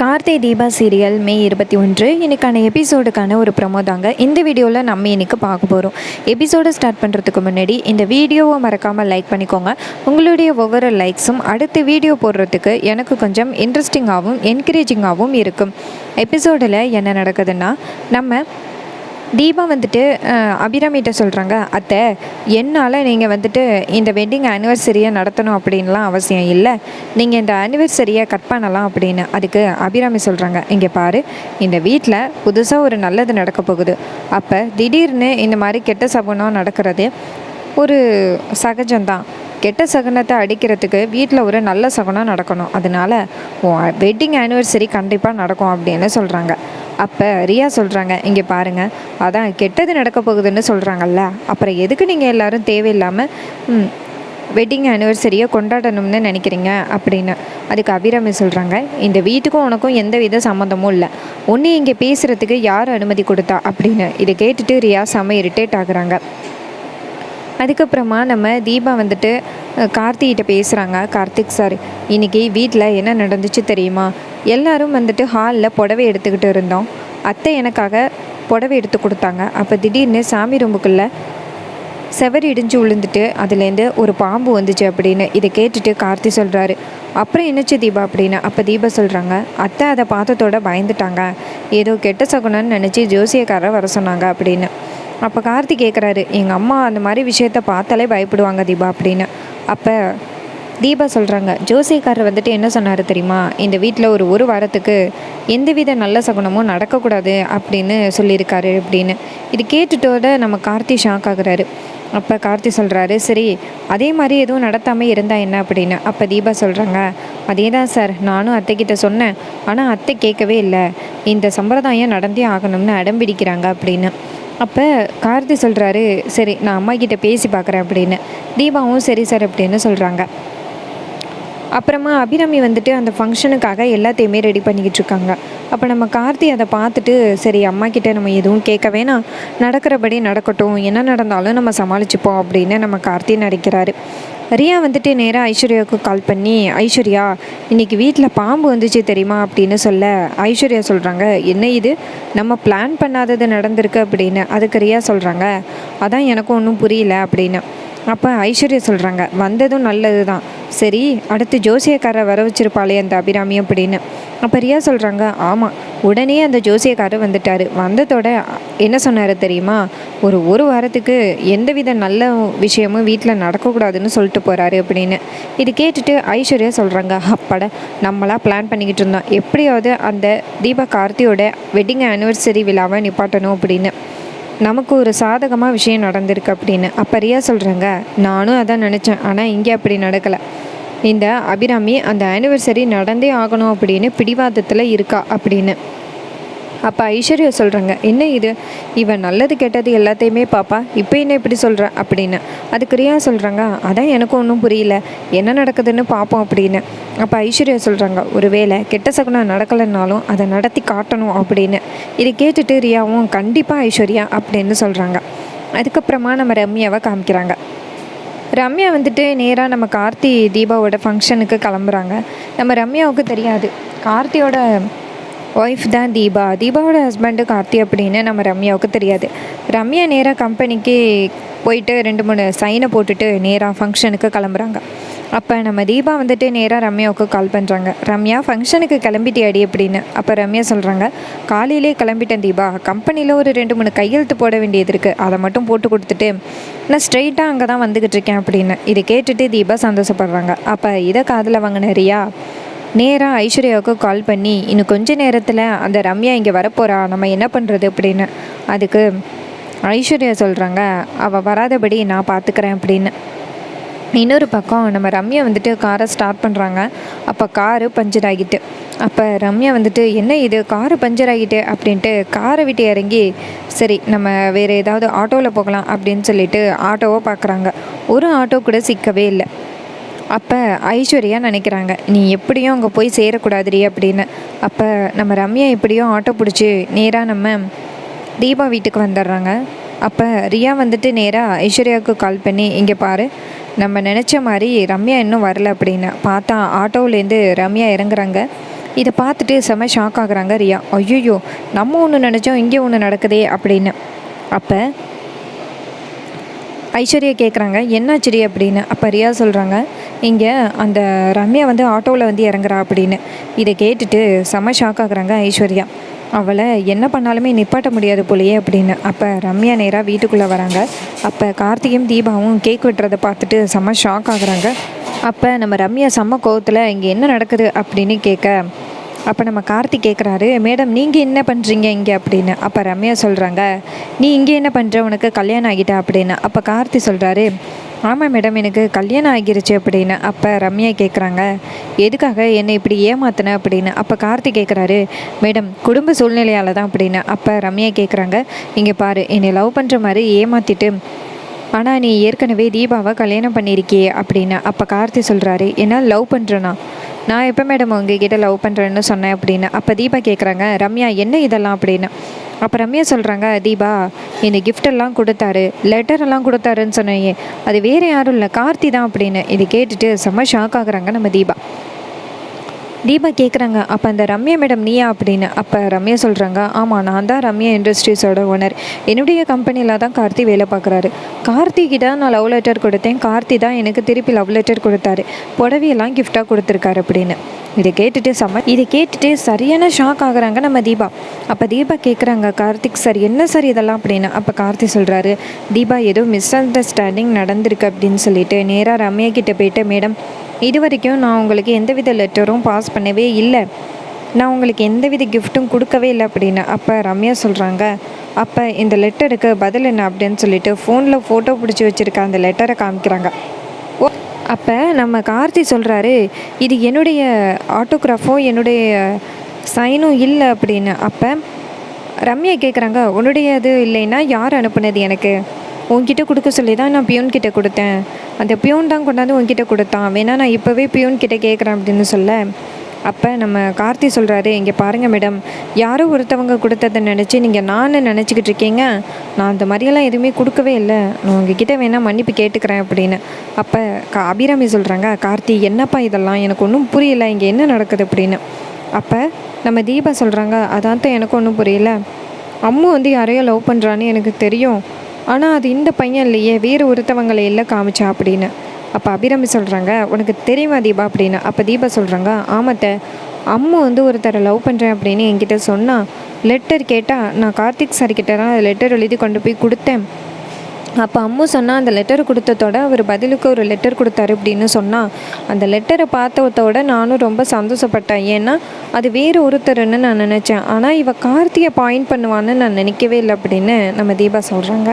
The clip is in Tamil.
கார்த்தி தீபா சீரியல் மே 21 இன்னைக்கான எபிசோடுக்கான ஒரு ப்ரமோ தாங்க இந்த வீடியோவில் நம்ம இன்னைக்கு பார்க்க போகிறோம். எபிசோடு ஸ்டார்ட் பண்ணுறதுக்கு முன்னாடி இந்த வீடியோவை மறக்காமல் லைக் பண்ணிக்கோங்க. உங்களுடைய ஒவ்வொரு லைக்ஸும் அடுத்த வீடியோ போடுறதுக்கு எனக்கு கொஞ்சம் இன்ட்ரெஸ்டிங்காகவும் என்கரேஜிங்காகவும் இருக்கும். எபிசோடில் என்ன நடக்குதுன்னா, நம்ம தீபா வந்துட்டு அபிராமிகிட்ட சொல்கிறாங்க, அத்தை என்னால் நீங்கள் வந்துட்டு இந்த வெட்டிங் ஆனிவர்சரியை நடத்தணும் அப்படின்லாம் அவசியம் இல்லை, நீங்கள் இந்த ஆனிவர்சரியை கட் பண்ணலாம் அப்படின்னு. அதுக்கு அபிராமி சொல்கிறாங்க, இங்கே பாரு, இந்த வீட்டில் புதுசாக ஒரு நல்லது நடக்க போகுது, அப்போ திடீர்னு இந்த மாதிரி கெட்ட சகுனம் நடக்கிறது ஒரு சகஜம்தான். கெட்ட சகுனத்தை அடிக்கிறதுக்கு வீட்டில் ஒரு நல்ல சகுனம் நடக்கணும், அதனால் வெட்டிங் ஆனிவர்சரி கண்டிப்பாக நடக்கும் அப்படின்னு சொல்கிறாங்க. அப்போ ரியா சொல்கிறாங்க, இங்கே பாருங்கள், அதான் கெட்டது நடக்க போகுதுன்னு சொல்கிறாங்கல்ல, அப்புறம் எதுக்கு நீங்கள் எல்லோரும் தேவையில்லாமல் வெட்டிங் ஆனிவர்சரியை கொண்டாடணும்னு நினைக்கிறீங்க அப்படின்னு. அதுக்கு அபிராமி சொல்கிறாங்க, இந்த வீட்டுக்கும் உனக்கும் எந்த வித சம்மந்தமும் இல்லை, ஒன்று இங்கே பேசுகிறதுக்கு யார் அனுமதி கொடுத்தா அப்படின்னு. இதை கேட்டுட்டு ரியா செம்ம இரிட்டேட் ஆகுறாங்க. அதுக்கப்புறமா நம்ம தீபா வந்துட்டு கார்த்திகிட்ட பேசுகிறாங்க. கார்த்திக் சார், இன்றைக்கி வீட்டில் என்ன நடந்துச்சு தெரியுமா? எல்லோரும் வந்துட்டு ஹாலில் புடவை எடுத்துக்கிட்டு இருந்தோம், அத்தை எனக்காக புடவை எடுத்து கொடுத்தாங்க. அப்போ திடீர்னு சாமி ரூமுக்குள்ளே செவரு இடிஞ்சு விழுந்துட்டு அதுலேருந்து ஒரு பாம்பு வந்துச்சு அப்படின்னு. இதை கேட்டுட்டு கார்த்தி சொல்கிறாரு, அப்புறம் என்னச்சு தீபா அப்படின்னு. அப்போ தீபா சொல்கிறாங்க, அத்தை அதை பார்த்ததோட பயந்துட்டாங்க, ஏதோ கெட்ட சகுனன்னு நினச்சி ஜோசியக்காரர் வர சொன்னாங்க அப்படின்னு. அப்போ கார்த்தி கேட்குறாரு, எங்கள் அம்மா அந்த மாதிரி விஷயத்த பார்த்தாலே பயப்படுவாங்க தீபா அப்படின்னு. அப்போ தீபா சொல்கிறாங்க, ஜோசியக்காரர் வந்துட்டு என்ன சொன்னார் தெரியுமா? இந்த வீட்டில் ஒரு வாரத்துக்கு எந்தவித நல்ல சகுனமும் நடக்கக்கூடாது அப்படின்னு சொல்லியிருக்காரு அப்படின்னு. இது கேட்டுட்டோட நம்ம கார்த்தி ஷாக் ஆகுறாரு. அப்போ கார்த்தி சொல்கிறாரு, சரி அதே மாதிரி எதுவும் நடத்தாமல் இருந்தால் என்ன அப்படின்னு. அப்போ தீபா சொல்கிறாங்க, அதே தான் சார், நானும் அத்தைக்கிட்ட சொன்னேன், ஆனால் அத்தை கேட்கவே இல்லை, இந்த சம்பிரதாயம் நடந்தே ஆகணும்னு அடம் பிடிக்கிறாங்க அப்படின்னு. அப்போ கார்த்தி சொல்கிறாரு, சரி நான் அம்மா கிட்டே பேசி பார்க்குறேன் அப்படின்னு. தீபாவும் சரி சார் அப்படின்னு சொல்கிறாங்க. அப்புறமா அபிராமி வந்துட்டு அந்த ஃபங்க்ஷனுக்காக எல்லாத்தையுமே ரெடி பண்ணிக்கிட்டு இருக்காங்க. அப்போ நம்ம கார்த்தி அதை பார்த்துட்டு, சரி அம்மா கிட்டே நம்ம எதுவும் கேட்க வேணாம், நடக்கிறபடி நடக்கட்டும், என்ன நடந்தாலும் நம்ம சமாளிச்சுப்போம் அப்படின்னு நம்ம கார்த்தி நினைக்கிறாரு. ரியா வந்துட்டு நேராக ஐஸ்வர்யாவுக்கு கால் பண்ணி, ஐஸ்வர்யா இன்றைக்கி வீட்டில் பாம்பு வந்துச்சு தெரியுமா அப்படின்னு சொல்ல, ஐஸ்வர்யா சொல்கிறாங்க, என்ன இது நம்ம பிளான் பண்ணாதது நடந்திருக்கு அப்படின்னு. அதுக்கு ரியா சொல்கிறாங்க, அதான் எனக்கும் ஒன்றும் புரியல அப்படின்னு. அப்போ ஐஸ்வர்யா சொல்கிறாங்க, வந்ததும் நல்லது தான், சரி அடுத்து ஜோசியக்காரர் வர வச்சிருப்பாளே அந்த அபிராமி அப்படின்னு. அப்போ ரியா சொல்கிறாங்க, ஆமாம், உடனே அந்த ஜோசியக்காரர் வந்துட்டார், வந்ததோட என்ன சொன்னார் தெரியுமா? ஒரு வாரத்துக்கு எந்தவித நல்ல விஷயமும் வீட்டில் நடக்கக்கூடாதுன்னு சொல்லிட்டு போகிறாரு அப்படின்னு. இது கேட்டுட்டு ஐஸ்வர்யா சொல்கிறாங்க, அப்பாட நம்மளாம் பிளான் பண்ணிக்கிட்டு இருந்தோம், எப்படியாவது அந்த தீபா கார்த்தியோட வெட்டிங் ஆனிவர்சரி விழாவை நிப்பாட்டணும் அப்படின்னு, நமக்கு ஒரு சாதகமாக விஷயம் நடந்திருக்கு அப்படின்னு. அப்போ ரியா சொல்கிறாங்க, நானும் அதான் நினச்சேன், ஆனால் இங்கே அப்படி நடக்கலை, இந்த அபிராமி அந்த ஆனிவர்சரி நடந்தே ஆகணும் அப்படின்னு பிடிவாதத்தில் இருக்கா அப்படின்னு. அப்போ ஐஸ்வர்யா சொல்கிறாங்க, என்ன இது, இவன் நல்லது கெட்டது எல்லாத்தையுமே பாப்பா, இப்போ என்ன இப்படி சொல்கிற அப்படின்னு. அதுக்கு ரியா சொல்கிறாங்க, அதான் எனக்கும் ஒன்றும் புரியல, என்ன நடக்குதுன்னு பார்ப்போம் அப்படின்னு. அப்போ ஐஸ்வர்யா சொல்கிறாங்க, ஒரு வேளை கெட்ட சகுனம் நடக்கலைன்னாலும் அதை நடத்தி காட்டணும் அப்படின்னு. இதை கேட்டுட்டு ரியாவும் கண்டிப்பாக ஐஸ்வர்யா அப்படின்னு சொல்கிறாங்க. அதுக்கப்புறமா நம்ம ரம்யாவை காமிக்கிறாங்க. ரம்யா வந்துட்டு நேராக நம்ம கார்த்தி தீபாவோட ஃபங்க்ஷனுக்கு கிளம்புறாங்க. நம்ம ரம்யாவுக்கு தெரியாது கார்த்தியோட ஒய்ஃப் தான் தீபா, தீபாவோட ஹஸ்பண்டு கார்த்தி அப்படின்னு நம்ம ரம்யாவுக்கு தெரியாது. ரம்யா நேராக கம்பெனிக்கு போயிட்டு 2-3 சைனை போட்டுட்டு நேராக ஃபங்க்ஷனுக்கு கிளம்புறாங்க. அப்போ நம்ம தீபா வந்துட்டு நேராக ரம்யாவுக்கு கால் பண்ணுறாங்க, ரம்யா ஃபங்க்ஷனுக்கு கிளம்பிட்டியாடி அப்படின்னு. அப்போ ரம்யா சொல்கிறாங்க, காலையிலே கிளம்பிட்டேன் தீபா, கம்பெனியில் ஒரு 2-3 கையெழுத்து போட வேண்டியது இருக்குது, அதை மட்டும் போட்டு கொடுத்துட்டு நான் ஸ்ட்ரெயிட்டாக அங்கே தான் வந்துக்கிட்டு இருக்கேன் அப்படின்னு. இதை கேட்டுட்டு தீபா சந்தோஷப்படுறாங்க. அப்போ இதை காதில் வாங்கின ரியா நேராக ஐஸ்வர்யாவுக்கு கால் பண்ணி, இன்னும் கொஞ்ச நேரத்தில் அந்த ரம்யா இங்கே வரப்போகிறா, நம்ம என்ன பண்ணுறது அப்படின்னு. அதுக்கு ஐஸ்வர்யா சொல்கிறாங்க, அவள் வராதபடி நான் பார்த்துக்கிறேன் அப்படின்னு. இன்னொரு பக்கம் நம்ம ரம்யா வந்துட்டு காரை ஸ்டார்ட் பண்ணுறாங்க. அப்போ காரு பஞ்சர் ஆகிட்டு. அப்போ ரம்யா வந்துட்டு, என்ன இது காரு பஞ்சர் ஆகிட்டு அப்படின்ட்டு காரை விட்டு இறங்கி, சரி நம்ம வேறு ஏதாவது ஆட்டோவில் போகலாம் அப்படின்னு சொல்லிட்டு ஆட்டோவை பார்க்குறாங்க. ஒரு ஆட்டோ கூட சிக்கவே இல்லை. அப்போ ஐஸ்வர்யா நினைக்கிறாங்க, நீ எப்படியும் அங்கே போய் சேரக்கூடாதுரி அப்படின்னு. அப்போ நம்ம ரம்யா எப்படியும் ஆட்டோ பிடிச்சி நேராக நம்ம தீபா வீட்டுக்கு வந்துடுறாங்க. அப்போ ரியா வந்துட்டு நேராக ஐஸ்வர்யாவுக்கு கால் பண்ணி, இங்கே பாரு, நம்ம நினச்ச மாதிரி ரம்யா இன்னும் வரல அப்படின்னு. பார்த்தா ஆட்டோவிலேருந்து ரம்யா இறங்குறாங்க. இதை பார்த்துட்டு செம ஷாக் ஆகுறாங்க ரியா. ஐயோ, நம்ம ஒன்று நினச்சோம், இங்கே ஒன்று நடக்குதே அப்படின்னு. அப்போ ஐஸ்வர்யா கேட்குறாங்க, என்னாச்சுடி அப்படின்னு. அப்போ ரியா சொல்கிறாங்க, இங்கே அந்த ரம்யா வந்து ஆட்டோவில் வந்து இறங்குறா அப்படின்னு. இதை கேட்டுட்டு செம ஷாக் ஆகுறாங்க ஐஸ்வர்யா. அவளை என்ன பண்ணாலுமே நிப்பாட்ட முடியாது போலையே அப்படின்னு. அப்போ ரம்யா நேராக வீட்டுக்குள்ளே வராங்க. அப்போ கார்த்தியும் தீபாவும் கேக் வெட்டுறதை பார்த்துட்டு செம ஷாக் ஆகுறாங்க. அப்போ நம்ம ரம்யா செம்ம கோவத்தில் இங்கே என்ன நடக்குது அப்படின்னு கேட்க, அப்போ நம்ம கார்த்திக் கேட்குறாரு, மேடம் நீங்கள் என்ன பண்ணுறீங்க இங்கே அப்படின்னு. அப்போ ரம்யா சொல்கிறாங்க, நீ இங்கே என்ன பண்ணுற, உனக்கு கல்யாணம் ஆகிட்டா அப்படின்னு. அப்போ கார்த்தி சொல்கிறாரு, ஆமாம் மேடம் எனக்கு கல்யாணம் ஆகிருச்சு அப்படின்னு. அப்போ ரம்யா கேட்குறாங்க, எதுக்காக என்னை இப்படி ஏமாத்தின அப்படின்னு. அப்போ கார்த்தி கேட்குறாரு, மேடம் குடும்ப சூழ்நிலையால் தான் அப்படின்னு. அப்போ ரம்யா கேட்குறாங்க, இங்கே பாரு, என்னை லவ் பண்ணுற மாதிரி ஏமாற்றிட்டு ஆனால் நீ ஏற்கனவே தீபாவை கல்யாணம் பண்ணியிருக்கியே அப்படின்னு. அப்போ கார்த்தி சொல்கிறாரு, என்ன லவ் பண்ணுறேன்னா, நான் எப்போ மேடம் உங்ககிட்ட லவ் பண்ணுறேன்னு சொன்னேன் அப்படின்னு. அப்போ தீபா கேட்குறாங்க, ரம்யா என்ன இதெல்லாம் அப்படின்னு. அப்போ ரம்யா சொல்கிறாங்க, தீபா என்னை கிஃப்டெல்லாம் கொடுத்தாரு, லெட்டரெல்லாம் கொடுத்தாருன்னு சொன்னேயே, அது வேறு யாரும் இல்லை, கார்த்தி தான் அப்படின்னு. இது கேட்டுட்டு செம்ம ஷாக் ஆகுறாங்க நம்ம தீபா. தீபா கேட்குறாங்க, அப்போ அந்த ரம்யா மேடம் நீயா அப்படின்னு. அப்போ ரம்யா சொல்கிறாங்க, ஆமாம் நான் தான் ரம்யா இண்டஸ்ட்ரீஸோட ஓனர், என்னுடைய கம்பெனியில் தான் கார்த்தி வேலை பார்க்குறாரு. கார்த்திகிட்ட நான் லவ் லெட்டர் கொடுத்தேன், கார்த்தி தான் எனக்கு திருப்பி லவ் லெட்டர் கொடுத்தாரு, புடவையெல்லாம் கிஃப்டாக கொடுத்துருக்காரு அப்படின்னு. இதை கேட்டுட்டு சரியான ஷாக் ஆகுறாங்க நம்ம தீபா. அப்போ தீபா கேட்குறாங்க, கார்த்திக் சார் என்ன சார் இதெல்லாம் அப்படின்னு. அப்போ கார்த்தி சொல்கிறாரு, தீபா ஏதோ மிஸ் அண்டர்ஸ்டாண்டிங் நடந்திருக்கு அப்படின்னு சொல்லிட்டு நேராக ரம்யா கிட்டே போயிட்டு, மேடம் இது வரைக்கும் நான் உங்களுக்கு எந்தவித லெட்டரும் பாஸ் பண்ணவே இல்லை, நான் உங்களுக்கு எந்தவித கிஃப்ட்டும் கொடுக்கவே இல்லை அப்படின்னு. அப்போ ரம்யா சொல்கிறாங்க, அப்போ இந்த லெட்டருக்கு பதில் என்ன அப்படின்னு சொல்லிட்டு ஃபோனில் ஃபோட்டோ பிடிச்சி வச்சுருக்க அந்த லெட்டரை காமிக்கிறாங்க. அப்போ நம்ம கார்த்தி சொல்கிறாரு, இது என்னுடைய ஆட்டோகிராஃபோ என்னுடைய சைனும் இல்லை அப்படின்னு. அப்போ ரம்யா கேட்குறாங்க, உன்னுடைய இது இல்லைன்னா யார் அனுப்புனது, எனக்கு உன்கிட்ட கொடுக்க சொல்லி தான் நான் பியூன்கிட்ட கொடுத்தேன், அந்த பியூன் தான் கொண்டாந்து உன்கிட்ட கொடுத்தான், வேணா நான் இப்போவே பியூன்கிட்ட கேட்குறேன் அப்படின்னு சொல்ல. அப்போ நம்ம கார்த்தி சொல்கிறாரு, இங்கே பாருங்கள் மேடம், யாரோ ஒருத்தவங்க கொடுத்ததை நினச்சி நீங்கள் நான் நினச்சிக்கிட்டு இருக்கீங்க, நான் அந்த மாதிரியெல்லாம் எதுவுமே கொடுக்கவே இல்லை, நான் உங்ககிட்ட வேணால் மன்னிப்பு கேட்டுக்கிறேன் அப்படின்னு. அப்போ அபிராமி சொல்கிறாங்க, கார்த்தி என்னப்பா இதெல்லாம், எனக்கு ஒன்றும் புரியல, இங்கே என்ன நடக்குது அப்படின்னு. அப்போ நம்ம தீபா சொல்கிறாங்க, அதான் தான் எனக்கு ஒன்றும் புரியல, அம்மு வந்து யாரையோ லவ் பண்ணுறான்னு எனக்கு தெரியும், ஆனால் அது இந்த பையன் இல்லையே, வேறு ஒருத்தவங்களை எல்லாம் காமிச்சா அப்படின்னு. அப்போ அபிராமி சொல்கிறாங்க, உனக்கு தெரியுமா தீபா அப்படின்னு. அப்போ தீபா சொல்கிறாங்க, ஆமாத்த, அம்மு வந்து ஒருத்தரை லவ் பண்ணுறேன் அப்படின்னு என்கிட்ட சொன்னால், லெட்டர் கேட்டால் நான் கார்த்திக் சார்கிட்ட தான் லெட்டர் எழுதி கொண்டு போய் கொடுத்தேன். அப்போ அம்மு சொன்னால் அந்த லெட்டர் கொடுத்ததோட அவர் பதிலுக்கு ஒரு லெட்டர் கொடுத்தாரு அப்படின்னு சொன்னால், அந்த லெட்டரை பார்த்ததோட நானும் ரொம்ப சந்தோஷப்பட்டேன், ஏன்னா அது வேறு ஒருத்தருன்னு நான் நினச்சேன், ஆனால் இவ கார்த்தியை பாயிண்ட் பண்ணுவான்னு நான் நினைக்கவே இல்லை அப்படின்னு நம்ம தீபா சொல்கிறாங்க.